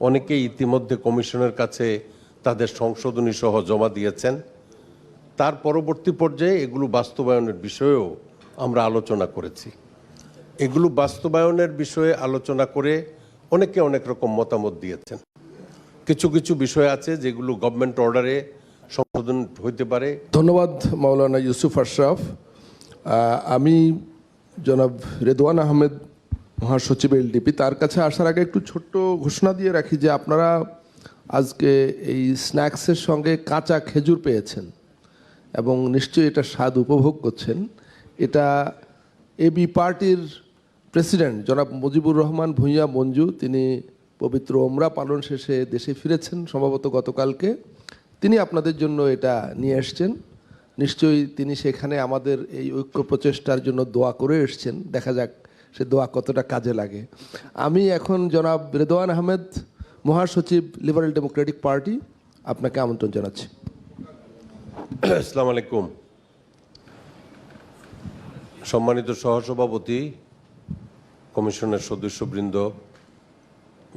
অনেকেই ইতিমধ্যে কমিশনের কাছে তাদের সংশোধনী সহ জমা দিয়েছেন। তার পরবর্তী পর্যায়ে এগুলো বাস্তবায়নের বিষয়েও আমরা আলোচনা করেছি। এগুলো বাস্তবায়নের বিষয়ে আলোচনা করে অনেকে অনেক রকম মতামত দিয়েছেন। কিছু কিছু বিষয় আছে যেগুলো গভর্নমেন্ট অর্ডারে সংশোধন হইতে পারে। ধন্যবাদ মাওলানা ইউসুফ আশরাফ। আমি জনাব রেদওয়ান আহমেদ মহাসচিব এলডিপি, তার কাছে আসার আগে একটু ছোট্ট ঘোষণা দিয়ে রাখি যে আপনারা আজকে এই স্ন্যাক্সের সঙ্গে কাঁচা খেজুর পেয়েছেন এবং নিশ্চয়ই এটা স্বাদ উপভোগ করছেন। এটা এবি পার্টির প্রেসিডেন্ট জনাব মুজিবুর রহমান ভূঁইয়া মঞ্জু, তিনি পবিত্র ওমরা পালন শেষে দেশে ফিরেছেন সম্ভবত গতকালকে। তিনি আপনাদের জন্য এটা নিয়ে এসছেন। নিশ্চয়ই তিনি সেখানে আমাদের এই ঐক্য প্রচেষ্টার জন্য দোয়া করে এসছেন। দেখা যাক সে দোয়া কতটা কাজে লাগে। আমি এখন জনাব রেদওয়ান আহমেদ মহাসচিব লিবারেল ডেমোক্রেটিক পার্টি, আপনাকে আমন্ত্রণ জানাচ্ছি। আসসালামু আলাইকুম। সম্মানিত সহসভাপতি, কমিশনের সদস্যবৃন্দ,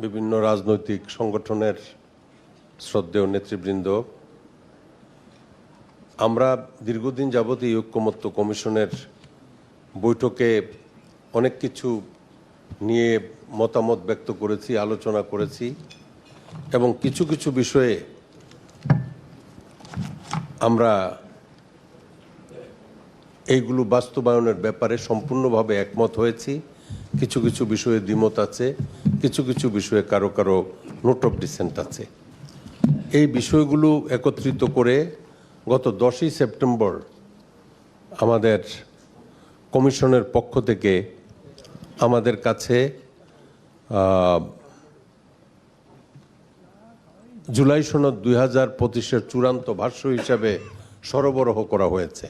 বিভিন্ন রাজনৈতিক সংগঠনের শ্রদ্ধেয় নেতৃবৃন্দ, আমরা দীর্ঘদিন যাবৎ এই ঐক্যমত্য কমিশনের বৈঠকে অনেক কিছু নিয়ে মতামত ব্যক্ত করেছি, আলোচনা করেছি এবং কিছু কিছু বিষয়ে আমরা এইগুলো বাস্তবায়নের ব্যাপারে সম্পূর্ণভাবে একমত হয়েছি। কিছু কিছু বিষয়ে দ্বিমত আছে, কিছু কিছু বিষয়ে কারো কারো নোট অফ ডিসেন্ট আছে। এই বিষয়গুলো একত্রিত করে গত 10ই সেপ্টেম্বর আমাদের কমিশনের পক্ষ থেকে আমাদের কাছে জুলাই সনদ 2025-এর চূড়ান্ত ভাষ্য হিসাবে সরবরাহ করা হয়েছে।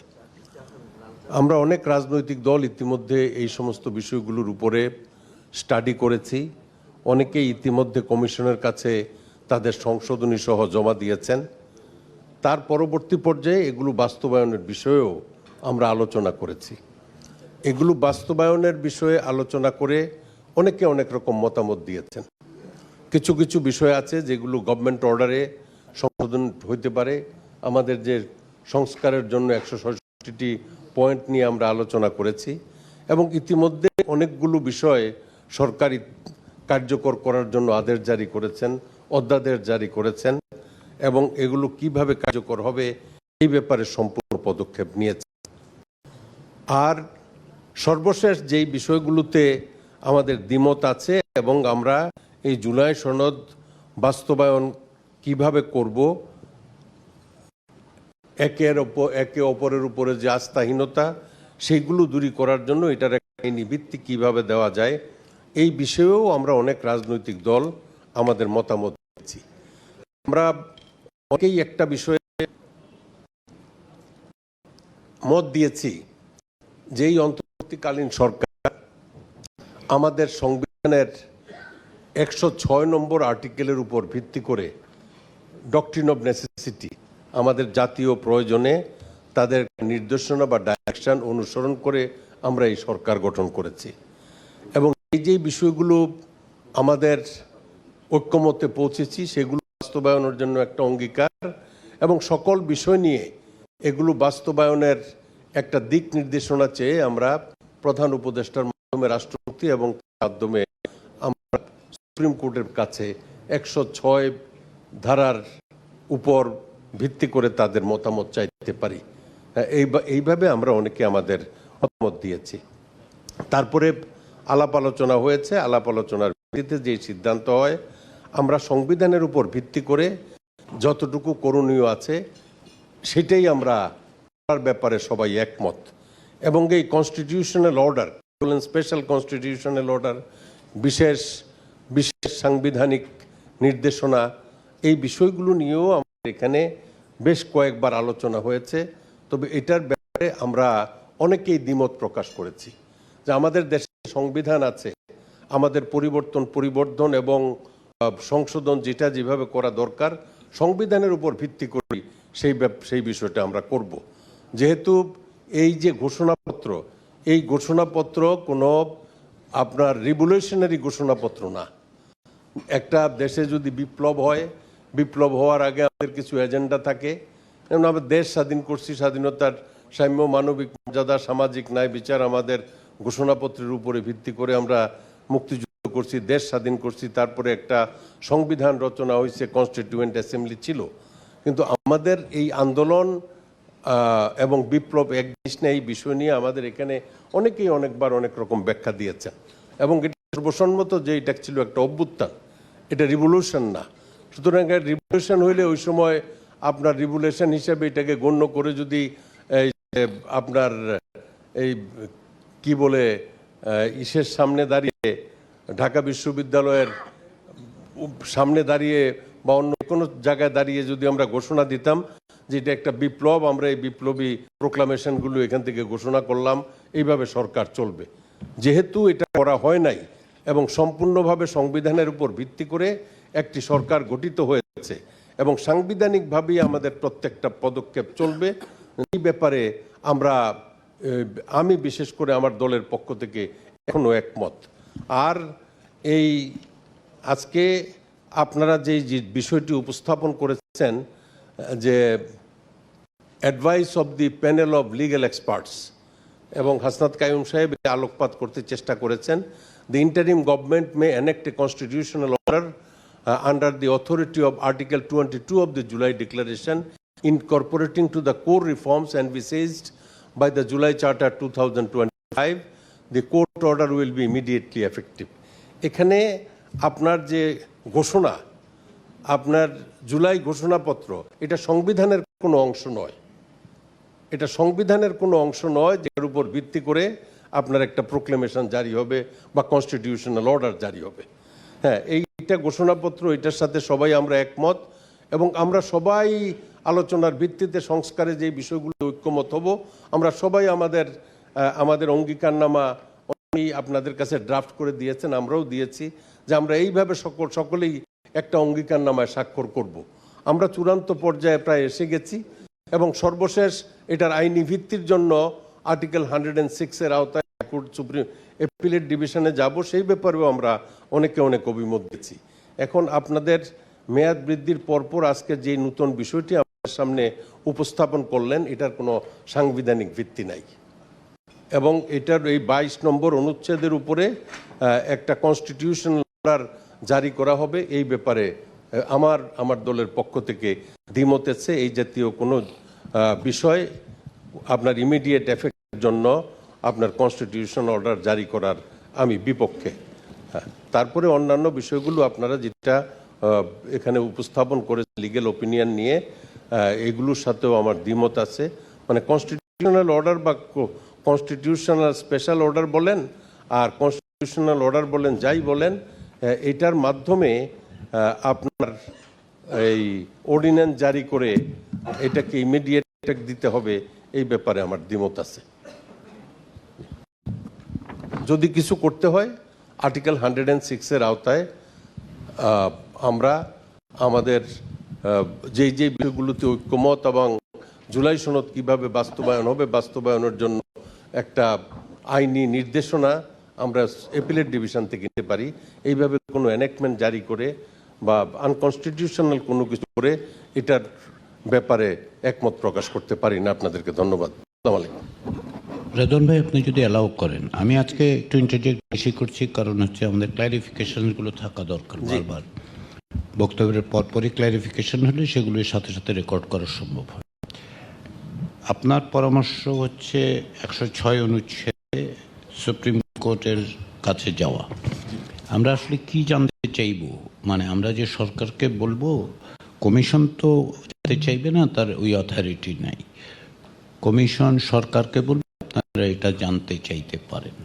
আমরা অনেক রাজনৈতিক দল ইতিমধ্যে এই সমস্ত বিষয়গুলোর উপরে স্টাডি করেছি। অনেকেই ইতিমধ্যে কমিশনের কাছে তাদের সংশোধনী সহ জমা দিয়েছেন। তার পরবর্তী পর্যায়ে এগুলো বাস্তবায়নের বিষয়েও আমরা আলোচনা করেছি। এগুলো বাস্তবায়নের বিষয়ে আলোচনা করে অনেকে অনেক রকম মতামত দিয়েছেন। কিছু কিছু বিষয় আছে যেগুলো গভর্নমেন্ট অর্ডারে সংশোধন হইতে পারে। আমাদের যে সংস্কারের জন্য 166টি পয়েন্ট নিয়ে আমরা আলোচনা করেছি এবং ইতিমধ্যে অনেকগুলো বিষয় সরকারি কার্যকর করার জন্য আদেশ জারি করেছেন, অধ্যাদেশ জারি করেছেন এবং এগুলো কিভাবে কার্যকর হবে এই ব্যাপারে সম্পূর্ণ পদক্ষেপ নিয়েছে। আর সর্বশেষ যেই বিষয়গুলোতে আমাদের দ্বিমত আছে এবং আমরা এই জুলাই সনদ বাস্তবায়ন কিভাবে করব, একে অপরের উপরে যে আস্থাহীনতা সেইগুলো দূরী করার জন্য এটার একটা আইনি ভিত্তি কিভাবে দেওয়া যায়, এই বিষয়েও আমরা অনেক রাজনৈতিক দল আমাদের মতামত দিয়েছি। আমরা অনেকেই একটা বিষয়ে মত দিয়েছি যে এই অন্তর্বর্তীকালীন সরকার আমাদের সংবিধানের 106 নম্বর আর্টিকেলের উপর ভিত্তি করে ডক্ট্রিন অফ নেসেসিটি, আমাদের জাতীয় প্রয়োজনে তাদের নির্দেশনা বা ডাইরেকশন অনুসরণ করে আমরা এই সরকার গঠন করেছি এবং এই যে বিষয়গুলো আমাদের ঐক্যমতে পৌঁছেছি সেগুলো বাস্তবায়নের জন্য একটা অঙ্গীকার এবং সকল বিষয় নিয়ে এগুলো বাস্তবায়নের একটা দিক নির্দেশনা চেয়ে আমরা প্রধান উপদেষ্টার মাধ্যমে রাষ্ট্রপতি এবং মাধ্যমে আমরা সুপ্রিম কোর্টের কাছে 106 ধারার উপর ভিত্তি করে তাদের মতামত চাইতে পারি। এইভাবে আমরা অনেকে আমাদের মতামত দিয়েছি। তারপরে আলাপ আলোচনা হয়েছে। আলাপ আলোচনার ভিত্তিতে যে সিদ্ধান্ত হয় আমরা সংবিধানের উপর ভিত্তি করে যতটুকু করণীয় আছে সেটাই আমরা করার ব্যাপারে সবাই একমত এবং এই constitutional order, special constitutional order, বিশেষ বিশেষ সাংবিধানিক নির্দেশনা, এই বিষয়গুলো নিয়েও আমাদের এখানে বেশ কয়েকবার আলোচনা হয়েছে। তবে এটার ব্যাপারে আমরা অনেকেই দ্বিমত প্রকাশ করেছি যে আমাদের দেশে সংবিধান আছে, আমাদের পরিবর্তন এবং সংশোধন যেটা যেভাবে করা দরকার সংবিধানের উপর ভিত্তি করি সেই বিষয়টা আমরা করব। যেহেতু এই যে ঘোষণাপত্র, এই ঘোষণাপত্র কোনো আপনার রিভলিউশনারি ঘোষণাপত্র না, একটা দেশে যদি বিপ্লব হয়, বিপ্লব হওয়ার আগে আমাদের কিছু এজেন্ডা থাকে। যেমন আমরা দেশ স্বাধীন করছি, স্বাধীনতার সাম্য, মানবিক মর্যাদা, সামাজিক ন্যায় বিচার আমাদের ঘোষণাপত্রের উপরে ভিত্তি করে আমরা মুক্তিযুদ্ধ করছি, দেশ স্বাধীন করছি। তারপরে একটা সংবিধান রচনা হয়েছে, কনস্টিটিউয়েন্ট অ্যাসেম্বলি ছিল। কিন্তু আমাদের এই আন্দোলন এবং বিপ্লব এক জিনিস না, এই বিষয় নিয়ে আমাদের এখানে অনেকেই অনেকবার অনেক রকম ব্যাখ্যা দিয়েছেন। এবং এটা সর্বসম্মত যে এটা ছিল একটা অভ্যুত্থান, এটা রিভলিউশন না। সুতরাং রিভলিউশন হইলে ওই সময় আপনার রিভলিউশন হিসেবে এটাকে গণ্য করে যদি এই আপনার এই কি বলে ইসের সামনে দাঁড়িয়ে, ঢাকা বিশ্ববিদ্যালয়ের সামনে দাঁড়িয়ে বা অন্য কোনো জায়গায় দাঁড়িয়ে যদি আমরা ঘোষণা দিতাম যে এটা একটা বিপ্লব, আমরা এই বিপ্লবী প্রোক্লামেশনগুলো এখান থেকে ঘোষণা করলাম, এইভাবে সরকার চলবে। যেহেতু এটা করা হয় নাই এবং সম্পূর্ণভাবে সংবিধানের উপর ভিত্তি করে একটি সরকার গঠিত হয়েছে এবং সাংবিধানিকভাবেই আমাদের প্রত্যেকটা পদক্ষেপ চলবে, এই ব্যাপারে আমি বিশেষ করে আমার দলের পক্ষ থেকে এখনো একমত। আর এই আজকে আপনারা যে বিষয়টি উপস্থাপন করেছেন যে advice of the panel of legal experts, এবং হাসনাত কাইয়ুম সাহেব আলোকপাত করতে চেষ্টা করেছেন, the interim government may enact a constitutional order under the authority of Article 22 of the July Declaration incorporating to the core reforms envisaged by the July Charter 2025. The court order will be immediately effective. এখানে আপনার যে ঘোষণা, আপনার জুলাই ঘোষণাপত্র, এটা সংবিধানের কোনো অংশ নয়। এটা সংবিধানের কোনো অংশ নয় যার উপর ভিত্তি করে আপনার একটা প্রোক্লেমেশন জারি হবে বা কনস্টিটিউশনাল অর্ডার জারি হবে। হ্যাঁ, এইটা ঘোষণাপত্র, এটার সাথে সবাই আমরা একমত এবং আমরা সবাই আলোচনার ভিত্তিতে সংস্কারে যে বিষয়গুলো ঐক্যমত হব, আমরা সবাই আমাদের অঙ্গীকারনামা আপনাদের কাছে ড্রাফট করে দিয়েছেন, আমরাও দিয়েছি যে আমরা এইভাবে সকলেই একটা অঙ্গীকারনামায় স্বাক্ষর করব। আমরা চূড়ান্ত পর্যায়ে প্রায় এসে গেছি এবং সর্বশেষ এটার আইনি ভিত্তির জন্য আর্টিকেল 106-এর আওতায় সুপ্রিম অ্যাপিলেট ডিভিশনে যাব, সেই ব্যাপারেও আমরা অনেক অভিমত দিয়েছি। এখন আপনাদের মেয়াদ বৃদ্ধির পরপর আজকে যে নতুন বিষয়টি আমাদের সামনে উপস্থাপন করলেন, এটার কোনো সাংবিধানিক ভিত্তি নাই এবং এটার এই 22 নম্বর অনুচ্ছেদের উপরে একটা কনস্টিটিউশনাল অর্ডার জারি করা হবে, এই ব্যাপারে আমার দলের পক্ষ থেকে দ্বিমত আছে। এই জাতীয় কোনো বিষয় আপনার ইমিডিয়েট এফেক্টের জন্য আপনার কনস্টিটিউশন অর্ডার জারি করার আমি বিপক্ষে। তারপরে অন্যান্য বিষয়গুলো আপনারা যেটা এখানে উপস্থাপন করেছে লিগ্যাল ওপিনিয়ন নিয়ে, এগুলোর সাথেও আমার দ্বিমত আছে। মানে কনস্টিটিউশনাল অর্ডার বা কনস্টিটিউশনাল স্পেশাল অর্ডার বলেন আর কনস্টিটিউশনাল অর্ডার বলেন, যাই বলেন, এটার মাধ্যমে আপনার এই অর্ডিন্যান্স জারি করে এটাকে ইমিডিয়েট দিতে হবে, এই ব্যাপারে আমার দ্বিমত আছে। যদি কিছু করতে হয় আর্টিকেল 106-এর আওতায় আমরা আমাদের যেই বিষয়গুলোতে ঐক্যমত এবং জুলাই সনদ কিভাবে বাস্তবায়ন হবে, বাস্তবায়নের জন্য একটা আইনি নির্দেশনা আমরা অ্যাপিলেট ডিভিশন থেকে নিতে পারি। এইভাবে কোনো এনাক্টমেন্ট জারি করে বা আনকনস্টিটিউশনাল কোনো কিছু করে এটার ব্যাপারে একমত প্রকাশ করতে পারি না। আপনাদেরকে ধন্যবাদ। আসসালামু আলাইকুম। রেদওয়ান ভাই, আপনি যদি অ্যালাউ করেন, আমি আজকে একটু ইন্টারজেক্ট বেশি করছি, কারণ হচ্ছে আমাদের ক্লারিফিকেশনগুলো থাকা দরকার। বারবার বক্তব্যের পরপরই ক্লারিফিকেশন হলে সেগুলির সাথে সাথে রেকর্ড করা সম্ভব হয়। আপনার পরামর্শ হচ্ছে 106 অনুচ্ছেদে সুপ্রিম কোর্টের কাছে যাওয়া। আমরা আসলে কি জানতে চাইব? মানে আমরা যে সরকারকে বলবো, কমিশন তো জানতে চাইবে না, তার ওই অথরিটি নাই। কমিশন সরকারকে বলবে আপনারা এটা জানতে চাইতে পারেন।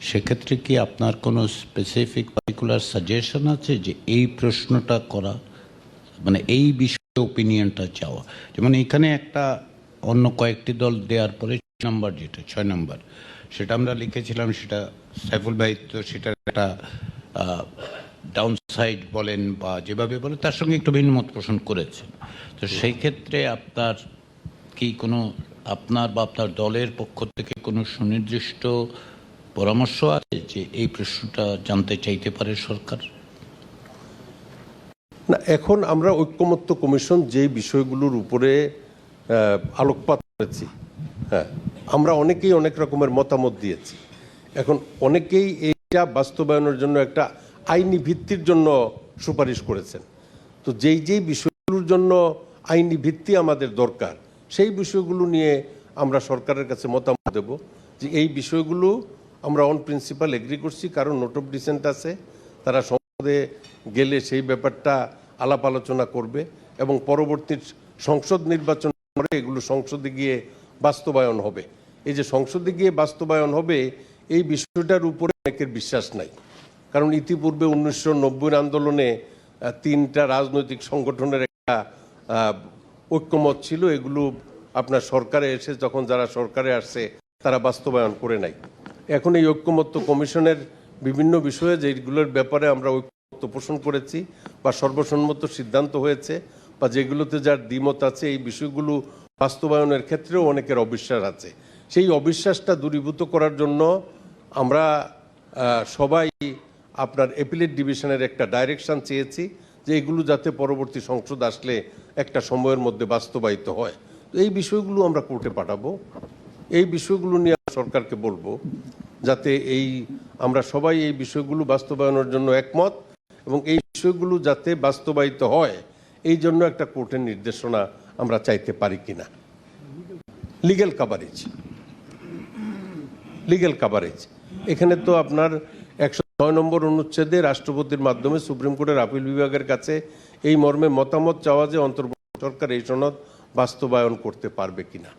সেক্ষেত্রে কি আপনার কোনো স্পেসিফিক পার্টিকুলার সাজেশন আছে যে এই প্রশ্নটা করা, মানে এই বিষয়ে ওপিনিয়নটা চাওয়া? যেমন এখানে একটা অন্য কয়েকটি দল দেওয়ার পরে 6 নম্বর, যেটা 6 নম্বর, সেটা আমরা লিখেছিলাম, সেটা সাইফুল ভাই তো সেটার একটা ডাউন সাইড বলেন বা যেভাবে বলেন তার সঙ্গে একটু ভিন্ন মত পোষণ করেছেন। তো সেই ক্ষেত্রে আপনার কি কোনো, আপনার বা আপনার দলের পক্ষ থেকে কোনো সুনির্দিষ্ট পরামর্শ আছে যে এই প্রশ্নটা জানতে চাইতে পারে সরকার? না, এখন আমরা ঐক্যমত্য কমিশন যে বিষয়গুলোর উপরে আলোকপাত করেছি, হ্যাঁ, আমরা অনেকেই অনেক রকমের মতামত দিয়েছি। এখন অনেকেই এইটা বাস্তবায়নের জন্য একটা আইনি ভিত্তির জন্য সুপারিশ করেছেন। তো যেই বিষয়গুলোর জন্য আইনি ভিত্তি আমাদের দরকার, সেই বিষয়গুলো নিয়ে আমরা সরকারের কাছে মতামত দেব যে এই বিষয়গুলো আমরা অন প্রিন্সিপাল এগ্রি করছি, কারণ নোট অফ ডিসেন্ট আছে, তারা সংসদে গেলে সেই ব্যাপারটা আলাপ আলোচনা করবে এবং পরবর্তী সংসদ নির্বাচন করে এগুলো সংসদে গিয়ে বাস্তবায়ন হবে। এই যে সংসদে গিয়ে বাস্তবায়ন হবে, এই বিষয়টার উপরে অনেকের বিশ্বাস নাই, কারণ ইতিপূর্বে 1990 আন্দোলনে তিনটা রাজনৈতিক সংগঠনের একটা ঐক্যমত ছিল, এগুলো আপনার সরকারে এসে যখন যারা সরকারে আসছে তারা বাস্তবায়ন করে নাই। এখন এই ঐক্যমত্য কমিশনের বিভিন্ন বিষয়ে যেগুলোর ব্যাপারে আমরা ঐক্যমত্য পোষণ করেছি বা সর্বসম্মত সিদ্ধান্ত হয়েছে বা যেগুলোতে যার দ্বিমত আছে, এই বিষয়গুলো বাস্তবায়নের ক্ষেত্রেও অনেকের অবিশ্বাস আছে। সেই অবিশ্বাসটা দূরীভূত করার জন্য আমরা সবাই আপনার অ্যাপিলেট ডিভিশনের একটা ডাইরেকশন চেয়েছি যে এগুলো যাতে পরবর্তী সংসদ আসলে একটা সময়ের মধ্যে বাস্তবায়িত হয়। তো এই বিষয়গুলো আমরা কোর্টে পাঠাবো, এই বিষয়গুলো নিয়ে সরকারকে বলবো যাতে আমরা সবাই এই বিষয়গুলো বাস্তবায়নের জন্য একমত এবং এই বিষয়গুলো যাতে বাস্তবায়িত হয় এই জন্য একটা কোর্টের নির্দেশনা আমরা চাইতে পারি কিনা। লিগ্যাল কাভারেজ এখানে তো আপনার 106 নম্বর অনুচ্ছেদে রাষ্ট্রপতির মাধ্যমে সুপ্রিম কোর্টের আপিল বিভাগের কাছে এই মর্মে মতামত চাওয়া যে অন্তর্বর্তী সরকার এই সনদ বাস্তবায়ন করতে পারবে কিনা।